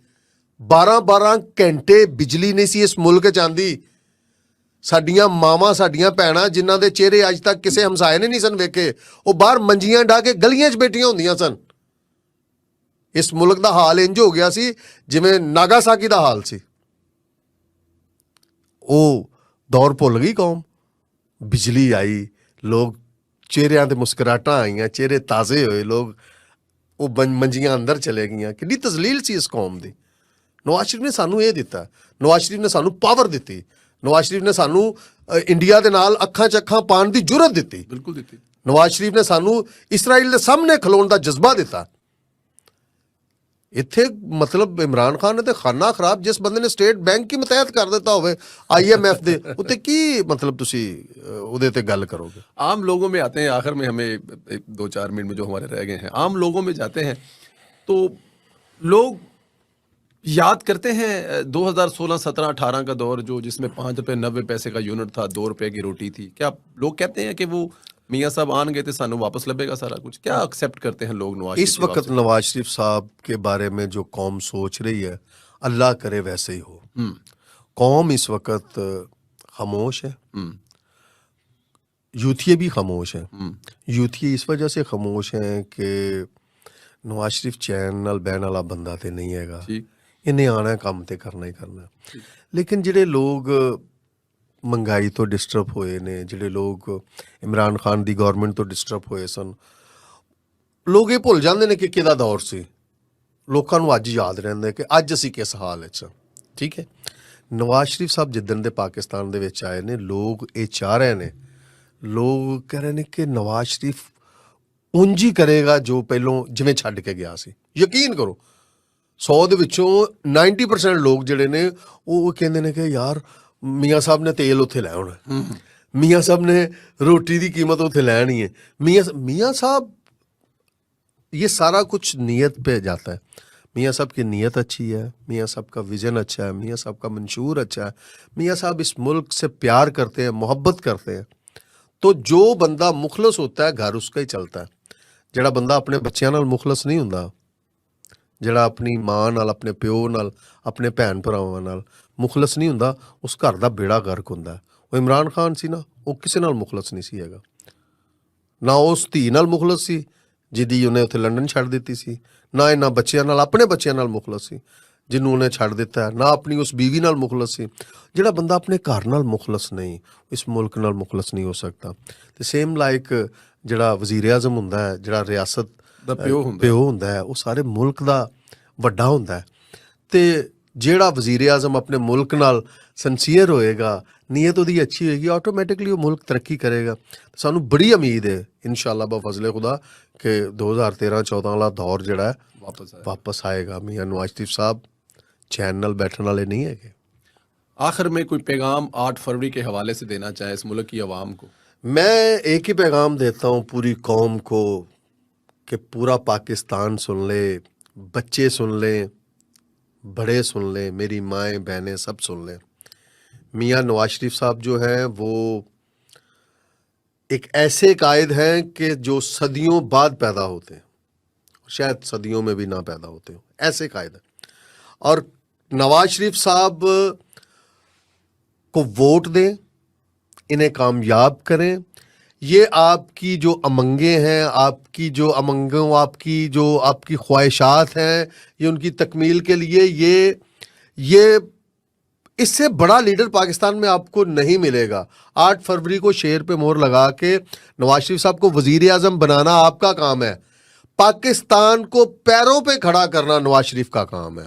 12 گھنٹے بجلی نہیں سی اس ملک 'چ آندی. ساڈیاں ماواں, ساڈیاں بھੈਣਾਂ جنہاں دے چہرے اج تک کسے ہمسائے نے نہیں سن ویکھے, وہ باہر منجیاں ڈا کے گلیاں 'چ بیٹھیاں ہوندیاں سن. اس ملک دا حال انج ہو گیا سی جویں ناگاساکی دا حال سی. او دور بھل گئی قوم. بجلی آئی, لوگ چہریاں تے مسکراہٹاں آئیاں, چہرے تازے ہوئے, لوگ وہ منجیاں اندر چلے گئیاں. کڈی تذلیل سی اس قوم دی. نواز شریف نے سانوں یہ دیتا, نواز شریف نے سانوں پاور دیتی, نواز شریف نے سانوں انڈیا دے نال اکھاں چ اکھاں پان دی جرت دیتی. بالکل دیتی. نواز شریف نے سانوں اسرائیل دے سامنے کھلون دا جذبہ دیتا. اتنے مطلب عمران خان نے تے خانہ خراب, جس بندے نے اسٹیٹ بینک کی متحد کر دیتا ہوئے IMF دے, اتنے کی مطلب تسی اودے تے گل کرو گے. عام لوگوں میں آتے ہیں, آخر میں ہمیں 2-4 منٹ میں جو ہمارے رہ گئے ہیں, عام لوگوں میں جاتے ہیں تو لوگ یاد کرتے ہیں 2016, 17, 18 کا دور, جو جس میں 5 روپے 90 پیسے کا یونٹ تھا, 2 روپے کی روٹی تھی. کیا لوگ کہتے ہیں کہ وہ میاں صاحب آن گئے تھے, سانوں واپس لبے گا سارا کچھ؟ کیا ایکسیپٹ کرتے ہیں لوگ نواز شریف اس وقت نواز شریف صاحب کے بارے میں جو قوم سوچ رہی ہے, اللہ کرے ویسے ہی ہو. قوم اس وقت خاموش ہے, یوتھیے بھی خاموش ہیں. یوتھیے اس وجہ سے خاموش ہیں کہ نواز شریف چین نال بہن والا بندہ تے نہیں ہے گا, انہیں آنا کام تے کرنا ہی کرنا. لیکن جڑے لوگ ਮਹਿੰਗਾਈ ਤੋਂ ਡਿਸਟਰਬ ਹੋਏ ਨੇ, ਜਿਹੜੇ ਲੋਕ ਇਮਰਾਨ ਖਾਨ ਦੀ ਗਵਰਨਮੈਂਟ ਤੋਂ ਡਿਸਟਰਬ ਹੋਏ ਸਨ, ਲੋਕ ਇਹ ਭੁੱਲ ਜਾਂਦੇ ਨੇ ਕਿ ਕਿਹਦਾ ਦੌਰ ਸੀ। ਲੋਕਾਂ ਨੂੰ ਅੱਜ ਯਾਦ ਰਹਿੰਦਾ ਕਿ ਅੱਜ ਅਸੀਂ ਕਿਸ ਹਾਲ ਵਿੱਚ ਹਾਂ। ਠੀਕ ਹੈ, ਨਵਾਜ਼ ਸ਼ਰੀਫ ਸਾਹਿਬ ਜਿੱਦਣ ਦੇ ਪਾਕਿਸਤਾਨ ਦੇ ਵਿੱਚ ਆਏ ਨੇ, ਲੋਕ ਇਹ ਚਾਹ ਰਹੇ ਨੇ, ਲੋਕ ਕਹਿ ਰਹੇ ਨੇ ਕਿ ਨਵਾਜ਼ ਸ਼ਰੀਫ ਉਂਝ ਹੀ ਕਰੇਗਾ ਜੋ ਪਹਿਲੋਂ ਜਿਵੇਂ ਛੱਡ ਕੇ ਗਿਆ ਸੀ। ਯਕੀਨ ਕਰੋ 100 ਦੇ ਵਿੱਚੋਂ 90% ਲੋਕ ਜਿਹੜੇ ਨੇ ਉਹ ਕਹਿੰਦੇ ਨੇ ਕਿ ਯਾਰ ਮੀਆਂ ਸਾਹਿਬ ਨੇ ਤੇਲ ਉੱਥੇ ਲੈ ਆਉਣਾ, ਮੀਆਂ ਸਾਹਿਬ ਨੇ ਰੋਟੀ ਦੀ ਕੀਮਤ ਉੱਥੇ ਲੈਣੀ ਹੈ। ਮੀਆਂ ਸਾਹਿਬ یہ سارا کچھ نیت پہ جاتا ہے۔ میاں صاحب کی نیت اچھی ہے، میاں صاحب کا ویژن اچھا ہے، میاں صاحب کا منشور اچھا ہے، میاں صاحب اس ملک سے پیار کرتے ہیں، محبت کرتے ہیں۔ تو جو بندہ مخلص ہوتا ہے گھر اس کا ہی چلتا ہے۔ جڑا بندہ اپنے بچیاں نال مخلص نہیں ہوندا، جڑا اپنی ماں نال، اپنے پیو نال، اپنے بھین بھراواں نال مخلص نہیں ہوندا، اس گھر دا بیڑا غرق ہوندا ہے۔ وہ عمران خان سی نا، وہ کسے نال مخلص نہیں سی ہیگا، نہ اس دھی نال مخلص سی جدی انہیں اتنے لنڈن چھڑ دیتی سی، نہ یہاں بچیاں نال، اپنے بچیاں نال مخلص سی جنوں انہیں چھڑ دیتا ہے، نہ اپنی اس بیوی نال مخلص سی۔ جڑا بندہ اپنے گھر نال مخلص نہیں، اس ملک نال مخلص نہیں ہو سکتا۔ تے سیم لائک جڑا وزیر اعظم ہوندا ہے، جڑا ریاست دا پیو ہوندا ہے، وہ سارے ملک دا وڈا ہوندا ہے۔ تے جیڑا وزیر اعظم اپنے ملک نال سنسیئر ہوئے گا، نیت وہ اچھی ہوئے گی، آٹومیٹکلی وہ ملک ترقی کرے گا۔ سانوں بڑی امید ہے انشاءاللہ بفضل خدا کہ 2013-14 والا دور جڑا ہے واپس آئے گا۔ میاں نواز شریف صاحب چین نال بیٹھن والے نہیں ہے۔ آخر میں کوئی پیغام 8 فروری کے حوالے سے دینا چاہے اس ملک کی عوام کو؟ میں ایک ہی پیغام دیتا ہوں پوری قوم کو کہ پورا پاکستان سن لے، بچے سن لیں، بڑے سن لیں، میری مائیں بہنیں سب سن لیں۔ میاں نواز شریف صاحب جو ہیں وہ ایک ایسے قائد ہیں کہ جو صدیوں بعد پیدا ہوتے ہیں، شاید صدیوں میں بھی نہ پیدا ہوتے ہوں، ایسے قائد ہیں۔ اور نواز شریف صاحب کو ووٹ دیں، انہیں کامیاب کریں۔ یہ آپ کی جو امنگیں ہیں، آپ کی جو امنگوں، آپ کی خواہشات ہیں، یہ ان کی تکمیل کے لیے یہ اس سے بڑا لیڈر پاکستان میں آپ کو نہیں ملے گا۔ 8 فروری کو شیر پہ مہر لگا کے نواز شریف صاحب کو وزیر اعظم بنانا آپ کا کام ہے، پاکستان کو پیروں پہ کھڑا کرنا نواز شریف کا کام ہے۔